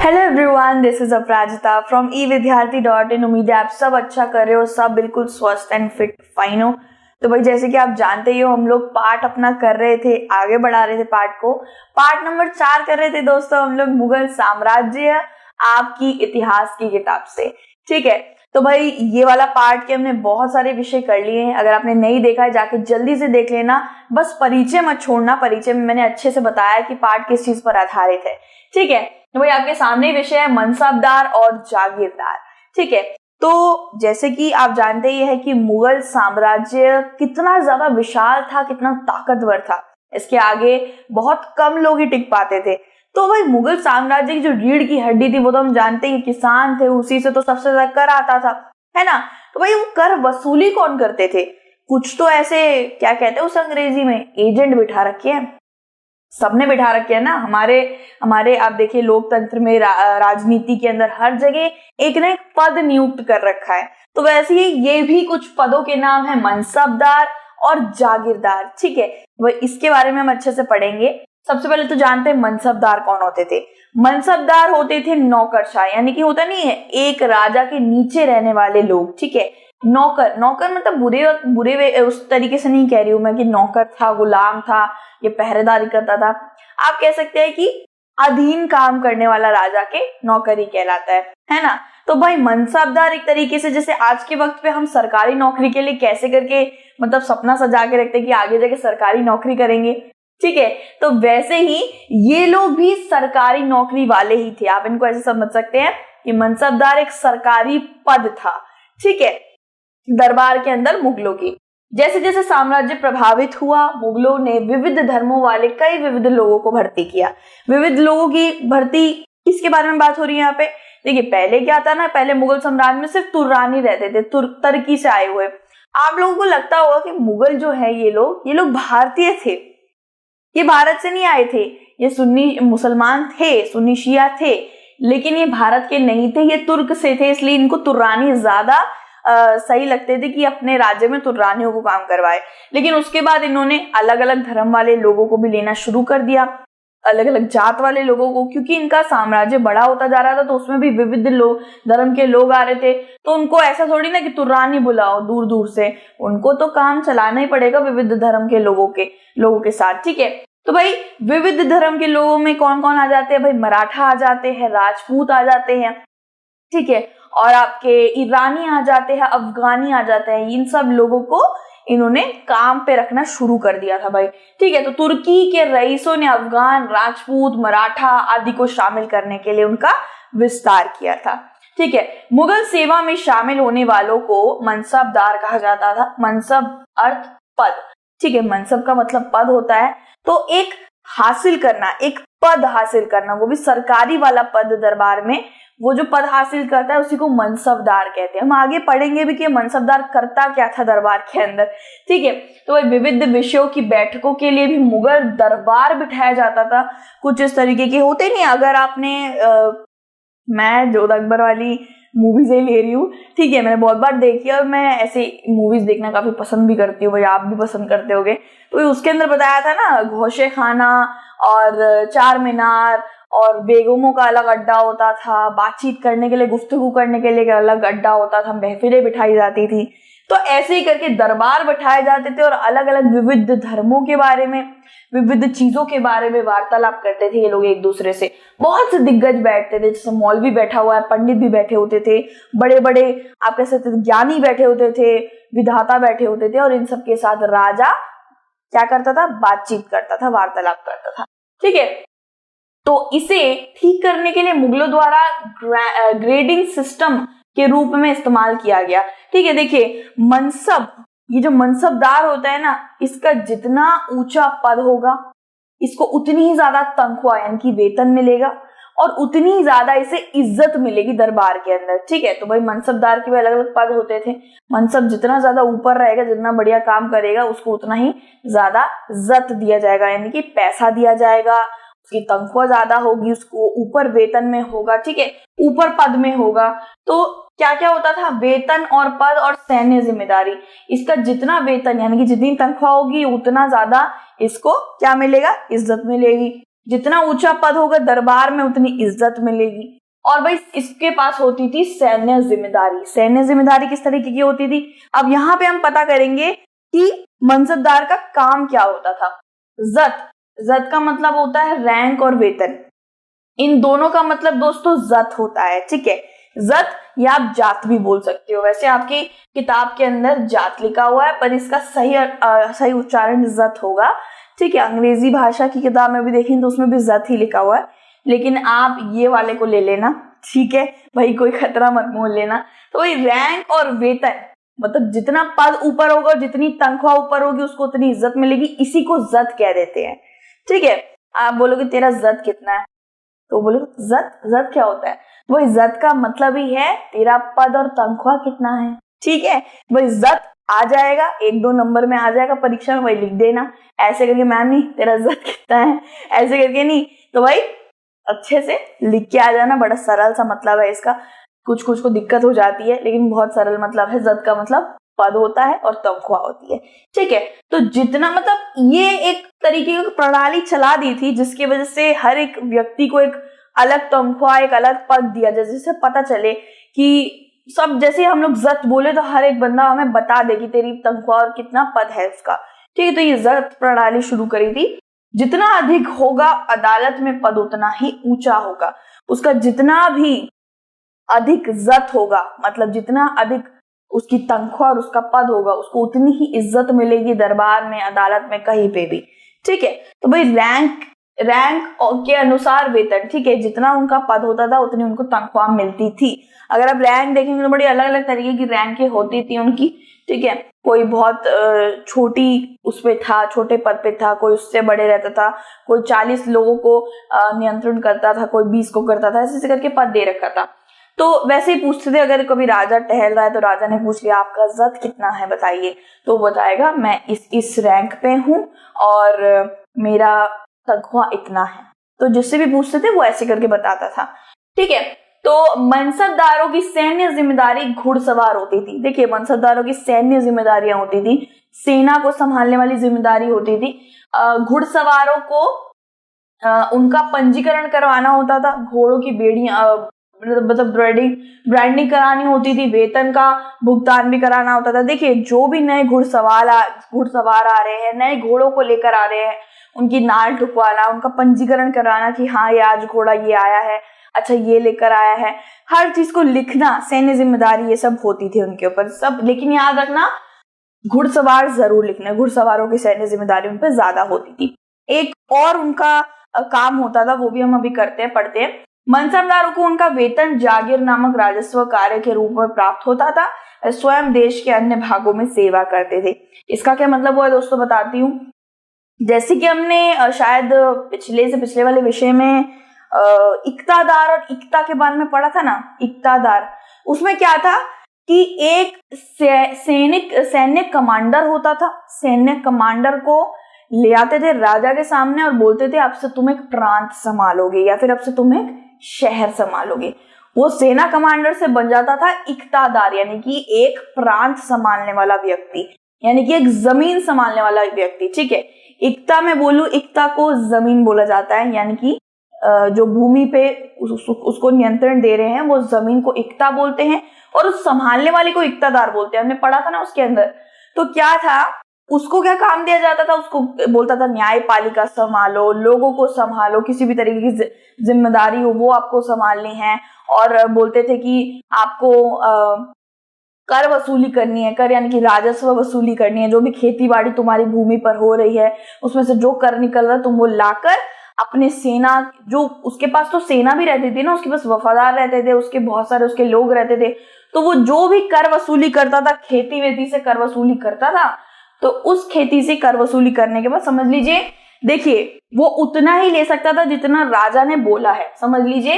Hello everyone, this is Aparajita from evidyarthi.in। उम्मीद है आप सब अच्छा कर रहे हो, सब बिल्कुल स्वस्थ एंड फिट फाइन हो। तो भाई जैसे कि आप जानते ही हो, हम लोग पार्ट अपना कर रहे थे, आगे बढ़ा रहे थे पार्ट को। पार्ट नंबर 4 कर रहे थे दोस्तों हम लोग, मुगल साम्राज्य आपकी इतिहास की किताब से। ठीक है, तो भाई ये वाला पार्ट के हमने बहुत सारे विषय कर लिए हैं। अगर आपने नहीं देखा है जाके जल्दी से देख लेना, बस परिचय मत छोड़ना। परिचय में मैंने अच्छे से बताया कि पार्ट किस चीज पर आधारित है। ठीक है, तो भाई आपके सामने विषय है मनसबदार और जागीरदार। ठीक है, तो जैसे कि आप जानते ही है कि मुगल साम्राज्य कितना ज्यादा विशाल था, कितना ताकतवर था। इसके आगे बहुत कम लोग ही टिक पाते थे। तो भाई मुगल साम्राज्य की जो रीढ़ की हड्डी थी वो तो हम जानते ही, किसान थे, उसी से तो सबसे ज्यादा कर आता था, है ना। तो भाई वो कर वसूली कौन करते थे? कुछ तो ऐसे क्या कहते हैं उस अंग्रेजी में, एजेंट बिठा रखे हैं, सबने बिठा रखे हैं ना। हमारे आप देखिए लोकतंत्र में, राजनीति के अंदर हर जगह एक ना एक पद नियुक्त कर रखा है। तो वैसे ही ये भी कुछ पदों के नाम है, मनसबदार और जागीरदार। ठीक है, वह इसके बारे में हम अच्छे से पढ़ेंगे। सबसे पहले तो जानते हैं मनसबदार कौन होते थे। मनसबदार होते थे नौकरशाह, यानी कि होता नहीं है एक राजा के नीचे रहने वाले लोग। ठीक है, नौकर मतलब बुरे उस तरीके से नहीं कह रही हूं मैं कि नौकर था, गुलाम था, ये पहरेदारी करता था। आप कह सकते हैं कि अधीन काम करने वाला राजा के नौकर ही कहलाता है ना। तो भाई मनसबदार एक तरीके से, जैसे आज के वक्त पे हम सरकारी नौकरी के लिए कैसे करके मतलब सपना सजा के रखते हैं कि आगे जाके सरकारी नौकरी करेंगे। ठीक है, तो वैसे ही ये लोग भी सरकारी नौकरी वाले ही थे। आप इनको ऐसे समझ सकते हैं कि मनसबदार एक सरकारी पद था। ठीक है, दरबार के अंदर मुगलों की जैसे जैसे साम्राज्य प्रभावित हुआ, मुगलों ने विविध धर्मों वाले कई विविध लोगों को भर्ती किया। विविध लोगों की भर्ती किसके बारे में बात हो रही है यहाँ पे? देखिए पहले क्या था ना, पहले मुगल साम्राज्य में सिर्फ तुर्रानी रहते थे, तुर्की से आए हुए। आप लोगों को लगता होगा कि मुगल जो है ये लोग भारतीय थे, ये भारत से नहीं आए थे, ये सुन्नी मुसलमान थे, सुन्नी शिया थे, लेकिन ये भारत के नहीं थे, ये तुर्क से थे। इसलिए इनको तुर्रानी ज्यादा सही लगते थे कि अपने राज्य में तुर्रानियों को काम करवाए। लेकिन उसके बाद इन्होंने अलग अलग धर्म वाले लोगों को भी लेना शुरू कर दिया, अलग अलग जात वाले लोगों को, क्योंकि इनका साम्राज्य बड़ा होता जा रहा था। तो उसमें भी विविध लोग, धर्म के लोग आ रहे थे। तो उनको ऐसा थोड़ी ना कि तुर्रानी बुलाओ दूर दूर से, उनको तो काम चलाना ही पड़ेगा विविध धर्म के लोगों के साथ। ठीक है, तो भाई विविध धर्म के लोगों में कौन कौन आ जाते हैं? भाई मराठा आ जाते हैं, राजपूत आ जाते हैं, ठीक है, और आपके ईरानी आ जाते हैं, अफगानी आ जाते हैं। इन सब लोगों को इन्होंने काम पे रखना शुरू कर दिया था भाई। ठीक है, तो तुर्की के रईसों ने अफगान, राजपूत, मराठा आदि को शामिल करने के लिए उनका विस्तार किया था। ठीक है, मुगल सेवा में शामिल होने वालों को मनसबदार कहा जाता था। मनसब अर्थ पद। ठीक है, मनसब का मतलब पद होता है। तो एक हासिल करना, एक पद हासिल करना, वो भी सरकारी वाला पद दरबार में, वो जो पद हासिल करता है उसी को मनसबदार कहते हैं। हम आगे पढ़ेंगे भी कि मनसबदार करता क्या था दरबार के अंदर। ठीक है, तो विविध विषयों की बैठकों के लिए भी मुगल दरबार बिठाया जाता था। कुछ इस तरीके के होते नहीं, अगर आपने मैं जोध अकबर वाली मूवीज ही ले रही हूँ, ठीक है, मैंने बहुत बार देखी है और मैं ऐसे मूवीज देखना काफी पसंद भी करती हूँ, भाई आप भी पसंद करते होगे। तो उसके अंदर बताया था ना, घोषे खाना और चार मीनार और बेगमों का अलग अड्डा होता था, बातचीत करने के लिए, गुफ्तगू करने के लिए एक अलग अड्डा होता था, महफिलें बिठाई जाती थी। तो ऐसे ही करके दरबार बिठाए जाते थे और अलग अलग विविध धर्मों के बारे में, विविध चीजों के बारे में वार्तालाप करते थे ये लोग एक दूसरे से। बहुत से दिग्गज बैठते थे, जैसे मौलवी बैठा हुआ है, पंडित भी बैठे होते थे, बड़े बड़े आप कह सकते थे ज्ञानी बैठे होते थे, विधाता बैठे होते थे, और इन सब के साथ राजा क्या करता था? बातचीत करता था, वार्तालाप करता था। ठीक है, तो इसे ठीक करने के लिए मुगलों द्वारा ग्रेडिंग सिस्टम के रूप में इस्तेमाल किया गया। ठीक है, देखिए मनसब, ये जो मनसबदार होता है ना, इसका जितना ऊंचा पद होगा इसको उतनी ही ज्यादा तनख्वाह यानी कि वेतन मिलेगा और उतनी ही ज्यादा इसे इज्जत मिलेगी दरबार के अंदर। ठीक है, तो भाई मनसबदार के भी अलग अलग पद होते थे। मनसब जितना ज्यादा ऊपर रहेगा, जितना बढ़िया काम करेगा, उसको उतना ही ज्यादा इज्जत दिया जाएगा, यानी कि पैसा दिया जाएगा, उसकी तनख्वाह ज्यादा होगी, उसको ऊपर वेतन में होगा। ठीक है, ऊपर पद में होगा। तो क्या क्या होता था? वेतन और पद और सैन्य जिम्मेदारी। इसका जितना वेतन यानी कि जितनी तनख्वाह होगी उतना ज्यादा इसको क्या मिलेगा? इज्जत मिलेगी। जितना ऊंचा पद होगा दरबार में उतनी इज्जत मिलेगी। और भाई इसके पास होती थी सैन्य जिम्मेदारी। सैन्य जिम्मेदारी किस तरीके की होती थी, अब यहाँ पे हम पता करेंगे कि मनसबदार का काम क्या होता था। जत, जत का मतलब होता है रैंक और वेतन, इन दोनों का मतलब दोस्तों जत होता है, ठीक है। जत या आप जात भी बोल सकते हो, वैसे आपकी किताब के अंदर जात लिखा हुआ है पर इसका सही उच्चारण जत होगा, ठीक है। अंग्रेजी भाषा की किताब में भी देखें तो उसमें भी जत ही लिखा हुआ है, लेकिन आप ये वाले को ले लेना, ठीक है भाई, कोई खतरा मत मोल लेना। तो वही रैंक और वेतन, मतलब जितना पद ऊपर होगा और जितनी तनख्वाह ऊपर होगी उसको उतनी इज्जत मिलेगी, इसी को जत कह देते हैं, ठीक है। आप बोलोगे तेरा जत कितना है, तो बोले जत, जत क्या होता है, वो इज्जत का मतलब ही है तेरा पद और तनख्वाह कितना है, ठीक है। वो इज्जत आ जाएगा, 1-2 नंबर में आ जाएगा परीक्षा में, वही लिख देना ऐसे करके, मैम नहीं तेरा इज्जत कितना है, ऐसे करके नहीं, तो भाई अच्छे से लिख के आ जाना। बड़ा सरल सा मतलब है इसका, कुछ कुछ को दिक्कत हो जाती है लेकिन बहुत सरल मतलब है। जत का मतलब पद होता है और तनख्वाह होती है, ठीक है। तो जितना मतलब ये एक तरीके की प्रणाली चला दी थी जिसकी वजह से हर एक व्यक्ति को एक अलग तनख्वाह, एक अलग पद दिया जाए, जिससे पता चले कि सब, जैसे हम लोग जत बोले तो हर एक बंदा हमें बता दे कि तेरी तनख्वाह और कितना पद है उसका, ठीक है। तो ये जत प्रणाली शुरू करी थी। जितना अधिक होगा अदालत में पद उतना ही ऊंचा होगा, उसका जितना भी अधिक जत होगा मतलब जितना अधिक उसकी तनख्वाह और उसका पद होगा उसको उतनी ही इज्जत मिलेगी दरबार में, अदालत में, कहीं पे भी, ठीक है। तो भाई रैंक के अनुसार वेतन, ठीक है, जितना उनका पद होता था उतनी उनको तनख्वाह मिलती थी। अगर आप रैंक देखेंगे तो बड़ी अलग अलग तरीके की रैंकें होती थी उनकी, ठीक है। कोई बहुत छोटी उस पे था, छोटे पद पे था, कोई उससे बड़े रहता था, कोई 40 लोगों को नियंत्रण करता था, कोई 20 को करता था, ऐसे करके पद दे रखा था। तो वैसे ही पूछते थे, अगर कभी राजा टहल रहा है तो राजा ने पूछ लिया आपका जत कितना है बताइए, तो वो बताएगा मैं इस रैंक पे हूँ और मेरा तनख्वाह इतना है। तो जिससे भी पूछते थे वो ऐसे करके बताता था, ठीक है। तो मनसबदारों की सैन्य जिम्मेदारी घुड़सवार होती थी। देखिए मनसबदारों की सैन्य जिम्मेदारियां होती थी, सेना को संभालने वाली जिम्मेदारी होती थी। घुड़सवारों को उनका पंजीकरण करवाना होता था, घोड़ों की बेड़ियां मतलब ब्रांडिंग करानी होती थी, वेतन का भुगतान भी कराना होता था। देखिए जो भी नए घुड़सवार आ रहे हैं, नए घोड़ों को लेकर आ रहे हैं, उनकी नाल ठुकवाना, उनका पंजीकरण कराना कि हाँ ये आज घोड़ा ये आया है, अच्छा ये लेकर आया है, हर चीज को लिखना, सैन्य जिम्मेदारी ये सब होती थी उनके ऊपर सब। लेकिन याद रखना घुड़सवार जरूर लिखना, घुड़सवारों की सैन्य जिम्मेदारी उन पर ज्यादा होती थी। एक और उनका काम होता था, वो भी हम अभी करते हैं, पढ़ते हैं। मनसबदारों को उनका वेतन जागीर नामक राजस्व कार्य के रूप में प्राप्त होता था, स्वयं देश के अन्य भागों में सेवा करते थे। इसका क्या मतलब हुआ दोस्तों बताती हूँ। जैसे कि हमने शायद पिछले वाले विषय में इक्तादार और इक्ता के बारे में पढ़ा था ना, इक्तादार, उसमें क्या था कि एक सैन्य कमांडर होता था। सैन्य कमांडर को ले आते थे राजा के सामने और बोलते थे अब से तुम एक प्रांत संभालोगे या फिर अब से तुम एक शहर संभालोगे। वो सेना कमांडर से बन जाता था इक्तादार, यानी कि एक प्रांत संभालने वाला व्यक्ति, यानी कि एक जमीन संभालने वाला व्यक्ति, ठीक है। इक्ता में बोलूं, इक्ता को जमीन बोला जाता है, यानी कि जो भूमि पे उसको नियंत्रण दे रहे हैं वो जमीन को इक्ता बोलते हैं और उस संभालने वाले को इक्तादार बोलते हैं। हमने पढ़ा था ना उसके अंदर। तो क्या था, उसको क्या काम दिया जाता था, उसको बोलता था न्यायपालिका संभालो, लोगों को संभालो, किसी भी तरीके की जिम्मेदारी हो वो आपको संभालनी है। और बोलते थे कि आपको कर वसूली करनी है, कर यानी कि राजस्व वसूली करनी है। जो भी खेती बाड़ी तुम्हारी भूमि पर हो रही है उसमें से जो कर निकल रहा है तुम वो लाकर अपने सेना, जो उसके पास तो सेना भी रहती थी ना, उसके पास वफादार रहते थे, उसके बहुत सारे उसके लोग रहते थे, तो वो जो भी कर वसूली करता था, खेती वेती से कर वसूली करता था, तो उस खेती से कर वसूली करने के बाद समझ लीजिए, देखिए वो उतना ही ले सकता था जितना राजा ने बोला है। समझ लीजिए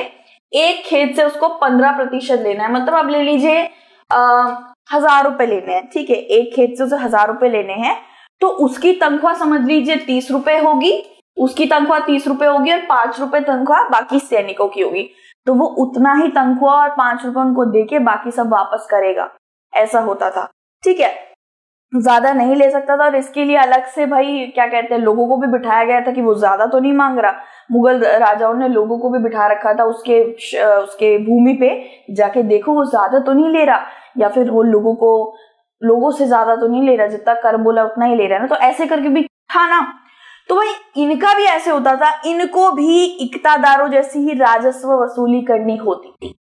एक खेत से उसको 15% लेना है, मतलब आप ले लीजिए 1000 रुपए लेने हैं, ठीक है, एक खेत से उसे 1000 रुपए लेने हैं, तो उसकी तनख्वाह समझ लीजिए 30 रुपए होगी, उसकी तनख्वाह 30 रुपए होगी और 5 रुपए तनख्वाह बाकी सैनिकों की होगी। तो वो उतना ही तनख्वाह और 5 रुपए उनको देके बाकी सब वापस करेगा, ऐसा होता था, ठीक है। ज्यादा नहीं ले सकता था और इसके लिए अलग से भाई क्या कहते हैं लोगों को भी बिठाया गया था कि वो ज्यादा तो नहीं मांग रहा। मुगल राजाओं ने लोगों को भी बिठा रखा था उसके भूमि पे, जाके देखो वो ज्यादा तो नहीं ले रहा, या फिर वो लोगों से ज्यादा तो नहीं ले रहा, जितना कर बोला उतना ही ले रहा है ना, तो ऐसे करके भी था ना। तो भाई इनका भी ऐसे होता था, इनको भी इक्तादारों जैसी ही राजस्व वसूली करनी होती थी।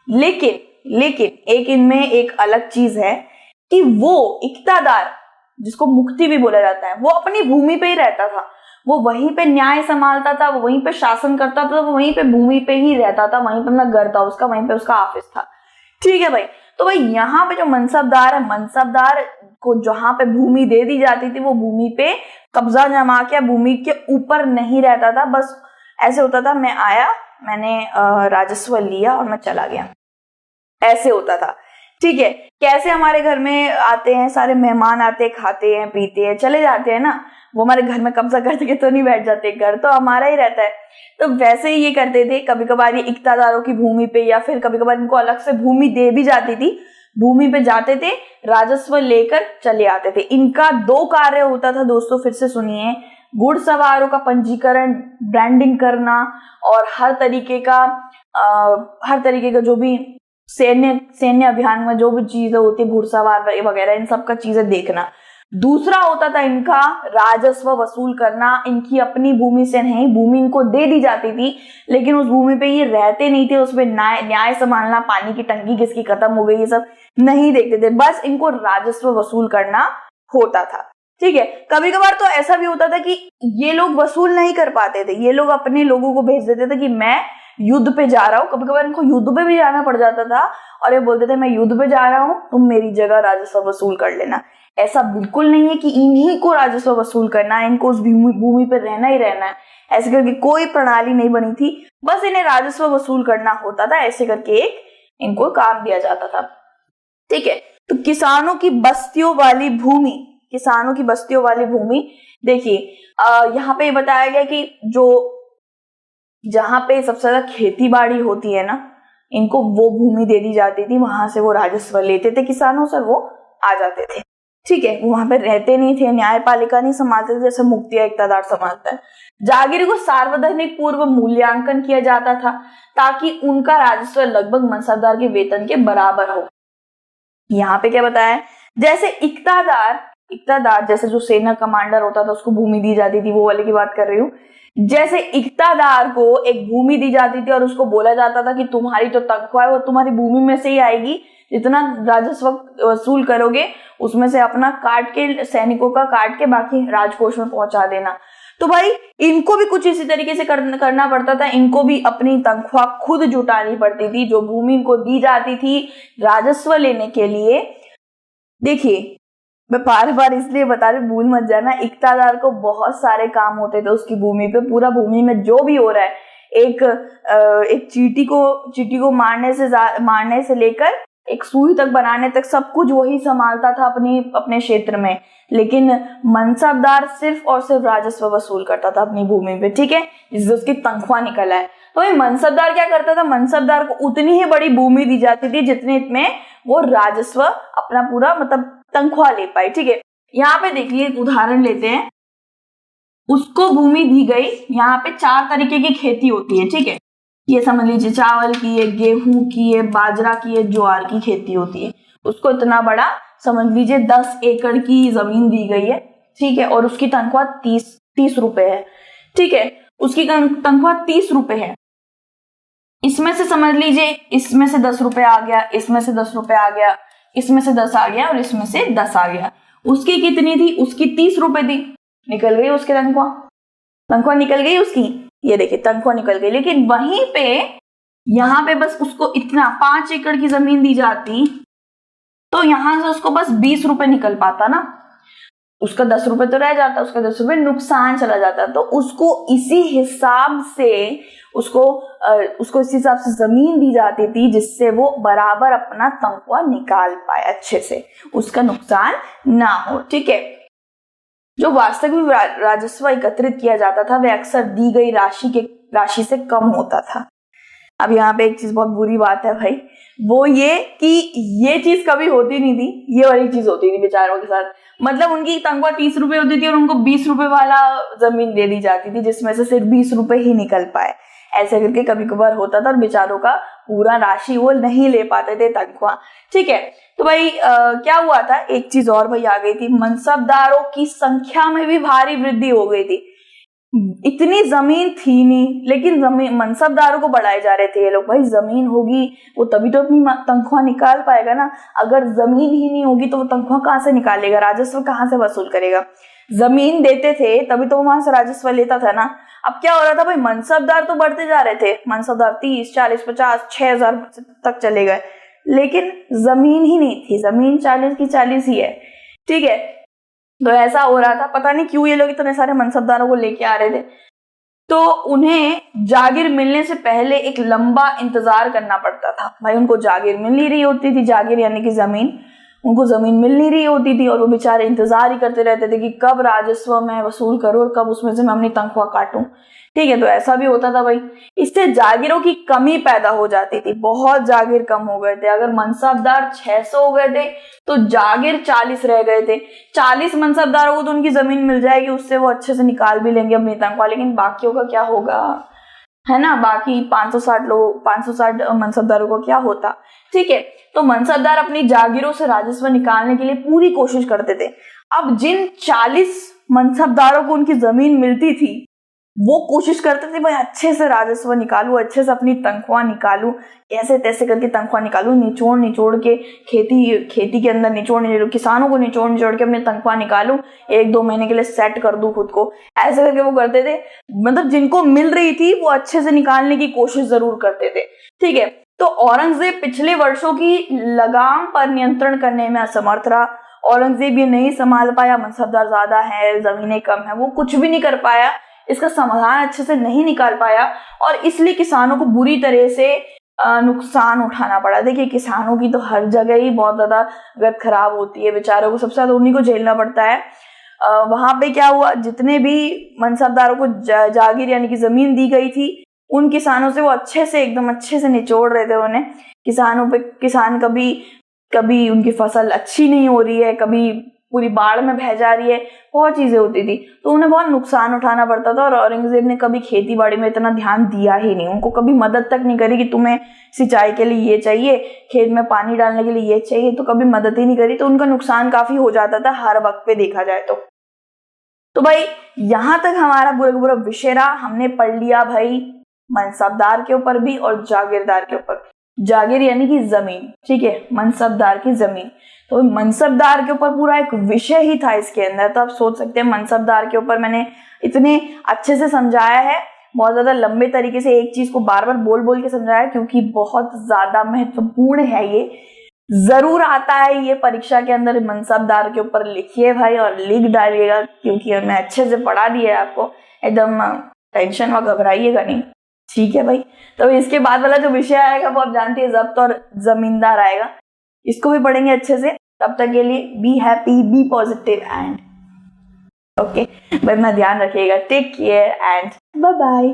लेकिन एक इनमें एक अलग चीज है कि वो इक्तादार, जिसको मुक्ति भी बोला जाता है, वो अपनी भूमि पे ही रहता था, वो वहीं पे न्याय संभालता था, वो वहीं पे शासन करता था, वो वहीं पे भूमि पे ही रहता था, वहीं पे अपना घर था उसका, वहीं पे उसका ऑफिस था। ठीक है भाई। तो भाई यहाँ पे जो मनसबदार है, मनसबदार को जहां पे भूमि दे दी जाती थी वो भूमि पे कब्जा जमा के भूमि के ऊपर नहीं रहता था। बस ऐसे होता था, मैं आया, मैंने राजस्व लिया और मैं चला गया, ऐसे होता था। ठीक है। कैसे हमारे घर में आते हैं सारे मेहमान, आते हैं, खाते हैं, पीते हैं, चले जाते हैं ना, वो हमारे घर में कब्जा करते के तो नहीं बैठ जाते, घर तो हमारा ही रहता है। तो वैसे ही ये करते थे, कभी कभार ये इक्तादारों की भूमि पे या फिर कभी कभार इनको अलग से भूमि दे भी जाती थी, भूमि पे जाते थे, राजस्व लेकर चले आते थे। इनका 2 कार्य होता था दोस्तों, फिर से सुनिए। घुड़सवारों का पंजीकरण, ब्रांडिंग करना और हर तरीके का जो भी सैन्य अभियान में जो भी चीजें होती है, घुड़सवार वगैरह, इन सब का चीजें देखना। दूसरा होता था इनका राजस्व वसूल करना। इनकी अपनी भूमि से नहीं, भूमि इनको दे दी जाती थी, लेकिन उस भूमि पे ये रहते नहीं थे, उसमें न्याय संभालना, पानी की टंकी किसकी खत्म हो गई, ये सब नहीं देखते थे, बस इनको राजस्व वसूल करना होता था। ठीक है। कभी कभार तो ऐसा भी होता था कि ये लोग वसूल नहीं कर पाते थे, ये लोग अपने लोगों को भेज देते थे कि मैं युद्ध पे जा रहा हूँ। कभी कभार इनको युद्ध पे भी जाना पड़ जाता था और ये बोलते थे मैं युद्ध पे जा रहा हूँ, तुम मेरी जगह राजस्व वसूल कर लेना। ऐसा बिल्कुल नहीं है कि इन्हीं को राजस्व वसूल करना है, इनको उस भूमि पे रहना ही रहना है, ऐसे करके कोई प्रणाली नहीं बनी थी, बस इन्हें राजस्व वसूल करना होता था, ऐसे करके एक इनको काम दिया जाता था। ठीक है। तो किसानों की बस्तियों वाली भूमि, देखिए यहाँ पे बताया गया कि जहां पे सबसे ज्यादा खेती बाड़ी होती है ना, इनको वो भूमि दे दी जाती थी, वहां से वो राजस्व लेते थे किसानों से, वो आ जाते थे। ठीक है। वो वहां पे रहते नहीं थे, न्यायपालिका नहीं संभालते थे जैसे मुक्ति या इक्तादार संभालता है। जागीर को सार्वजनिक पूर्व मूल्यांकन किया जाता था ताकि उनका राजस्व लगभग मनसबदार के वेतन के बराबर हो। यहाँ पे क्या बताया है, जैसे इक्तादार जैसे जो सेना कमांडर होता था उसको भूमि दी जाती थी, वो वाले की बात कर रही हूँ। जैसे इक्तादार को एक भूमि दी जाती थी और उसको बोला जाता था कि तुम्हारी तो तनख्वाह है वो तुम्हारी भूमि में से ही आएगी, जितना राजस्व वसूल करोगे उसमें से अपना काट के, सैनिकों का काट के बाकी राजकोष में पहुंचा देना। तो भाई इनको भी कुछ इसी तरीके से करना पड़ता था, इनको भी अपनी तनख्वाह खुद जुटानी पड़ती थी, जो भूमि इनको दी जाती थी राजस्व लेने के लिए। देखिए मैं बार बार इसलिए बता रही, भूल मत जाना, इक्तादार को बहुत सारे काम होते थे उसकी भूमि पे, पूरा भूमि में जो भी हो रहा है, एक चींटी को मारने से लेकर एक सुई तक बनाने तक सब कुछ वही संभालता था अपने क्षेत्र में, लेकिन मनसबदार सिर्फ और सिर्फ राजस्व वसूल करता था अपनी भूमि पे। ठीक है। जिससे उसकी तनख्वाह निकल आए। तो भाई मनसबदार क्या करता था, मनसबदार को उतनी ही बड़ी भूमि दी जाती थी जितने में वो राजस्व अपना पूरा मतलब तनख्वाह ले पाए। ठीक है। यहाँ पे देखिए एक उदाहरण लेते हैं, उसको भूमि दी गई, यहाँ पे 4 तरीके की खेती होती है। ठीक है। ये समझ लीजिए चावल की है, गेहूं की है, बाजरा की है, ज्वार की खेती होती है। उसको इतना बड़ा समझ लीजिए 10 एकड़ की जमीन दी गई है। ठीक है। और उसकी तनख्वाह 30 रुपए है। ठीक है। उसकी तनख्वाह 30 रुपए है। इसमें से समझ लीजिए इसमें से 10 रुपए आ गया, इसमें से 10 रुपए आ गया, इसमें से 10 आ गया और इसमें से 10 आ गया। उसकी कितनी थी, उसकी 30 रुपए थी, निकल गई उसकी तनख्वाह निकल गई उसकी। ये देखिए तनख्वाह निकल गई। लेकिन वहीं पे यहाँ पे बस उसको इतना 5 एकड़ की जमीन दी जाती तो यहां से उसको बस 20 रुपए निकल पाता ना, उसका 10 रुपए तो रह जाता, उसका 10 रुपए नुकसान चला जाता। तो उसको इसी हिसाब से जमीन दी जाती थी जिससे वो बराबर अपना तनख्वाह निकाल पाए अच्छे से, उसका नुकसान ना हो। ठीक है। जो वास्तविक राजस्व एकत्रित किया जाता था वह अक्सर दी गई राशि से कम होता था। अब यहाँ पे एक चीज बहुत बुरी बात है भाई, वो ये कि ये चीज कभी होती नहीं थी, ये वाली चीज होती थी बेचारों के साथ। मतलब उनकी तनख्वाह 30 रुपए होती थी और उनको 20 रुपए वाला जमीन दे दी जाती थी, जिसमें से सिर्फ 20 रुपए ही निकल पाए। ऐसे करके कभी कभार होता था और बेचारों का पूरा राशि वो नहीं ले पाते थे तनख्वाह। ठीक है, तो भाई क्या हुआ था, एक चीज और भाई आ गई थी, मनसबदारों की संख्या में भी भारी वृद्धि हो गई थी। इतनी जमीन थी नहीं, लेकिन जमीन मनसबदारों को बढ़ाए जा रहे थे ये लोग। भाई जमीन होगी वो तभी तो अपनी तनख्वाह निकाल पाएगा ना, अगर जमीन ही नहीं होगी तो वो तनख्वाह कहाँ से निकालेगा, राजस्व कहाँ से वसूल करेगा। जमीन देते थे तभी तो वहां से राजस्व लेता था ना। अब क्या हो रहा था भाई, मनसबदार तो बढ़ते जा रहे थे, मनसबदार 30, 40, 50, 6,000 तक चले गए, लेकिन जमीन ही नहीं थी। जमीन 40 की 40 ही है। ठीक है, तो ऐसा हो रहा था, पता नहीं क्यों ये लोग इतने सारे मनसबदारों को लेके आ रहे थे। तो उन्हें जागीर मिलने से पहले एक लंबा इंतजार करना पड़ता था। भाई उनको जागीर मिल नहीं रही होती थी, जागीर यानी कि जमीन, उनको जमीन मिल नहीं रही होती थी और वो बेचारे इंतजार ही करते रहते थे कि कब राजस्व मैं वसूल करूं और कब उसमें से मैं अपनी तनख्वाह काटूं। ठीक है, तो ऐसा भी होता था भाई। इससे जागीरों की कमी पैदा हो जाती थी, बहुत जागीर कम हो गए थे। अगर मनसबदार 600 हो गए थे तो जागीर 40 रह गए थे। 40 मनसबदारों को तो उनकी जमीन मिल जाएगी, उससे वो अच्छे से निकाल भी लेंगे अपनी तनख्वाह, लेकिन बाकियों का क्या होगा, है ना। बाकी 560 मनसबदारों को क्या होता। ठीक है, तो मनसबदार अपनी जागीरों से राजस्व निकालने के लिए पूरी कोशिश करते थे। अब जिन 40 मनसबदारों को उनकी जमीन मिलती थी वो कोशिश करते थे भाई अच्छे से राजस्व निकालूं, अच्छे से अपनी तनख्वाह निकालूं, ऐसे तैसे करके तनख्वाह निकालूं, निचोड़ के खेती के अंदर निचोड़ किसानों को निचोड़ के अपनी तनख्वाह निकालूं, 1-2 महीने के लिए सेट कर दूं खुद को। ऐसे करके वो करते थे, मतलब जिनको मिल रही थी वो अच्छे से निकालने की कोशिश जरूर करते थे। ठीक है, तो औरंगजेब पिछले वर्षों की लगाम पर नियंत्रण करने में असमर्थ रहा। औरंगजेब ये नहीं संभाल पाया, मनसबदार ज्यादा है, जमीनें कम है, वो कुछ भी नहीं कर पाया, इसका समाधान अच्छे से नहीं निकाल पाया और इसलिए किसानों को बुरी तरह से नुकसान उठाना पड़ा। देखिए किसानों की तो हर जगह ही बहुत ज्यादा गत खराब होती है, बेचारों को सबसे ज्यादा उन्हीं को झेलना पड़ता है। वहां पे क्या हुआ, जितने भी मनसबदारों को जागीर यानी कि जमीन दी गई थी, उन किसानों से वो एकदम अच्छे से निचोड़ रहे थे उन्हें। किसान कभी उनकी फसल अच्छी नहीं हो रही है, कभी पूरी बाढ़ में बह जा रही है, बहुत चीजें होती थी, तो उन्हें बहुत नुकसान उठाना पड़ता था। और औरंगजेब ने कभी खेती बाड़ी में इतना ध्यान दिया ही नहीं, उनको कभी मदद तक नहीं करी कि तुम्हें सिंचाई के लिए ये चाहिए, खेत में पानी डालने के लिए ये चाहिए, तो कभी मदद ही नहीं करी। तो उनका नुकसान काफी हो जाता था हर वक्त पे देखा जाए तो भाई यहां तक हमारा पूरा विषय रहा। हमने पढ़ लिया भाई मनसबदार के ऊपर भी और जागीरदार के ऊपर। जागीर यानी कि जमीन, ठीक है, मनसबदार की जमीन। तो मनसबदार के ऊपर पूरा एक विषय ही था इसके अंदर। तो आप सोच सकते हैं मनसबदार के ऊपर मैंने इतने अच्छे से समझाया है, बहुत ज्यादा लंबे तरीके से एक चीज को बार बार बोल के समझाया, क्योंकि बहुत ज्यादा महत्वपूर्ण है ये, जरूर आता है ये परीक्षा के अंदर। मनसबदार के ऊपर लिखिए भाई और लिख डालिएगा, क्योंकि मैं अच्छे से पढ़ा दिया है आपको, एकदम टेंशन व घबराइएगा नहीं। ठीक है भाई, तो इसके बाद वाला जो विषय आएगा वो आप जानते हैं, जब्त और जमींदार आएगा, इसको भी पढ़ेंगे अच्छे से। तब तक के लिए be happy, be positive and okay भाई, अपना ध्यान रखिएगा। Take care and bye bye.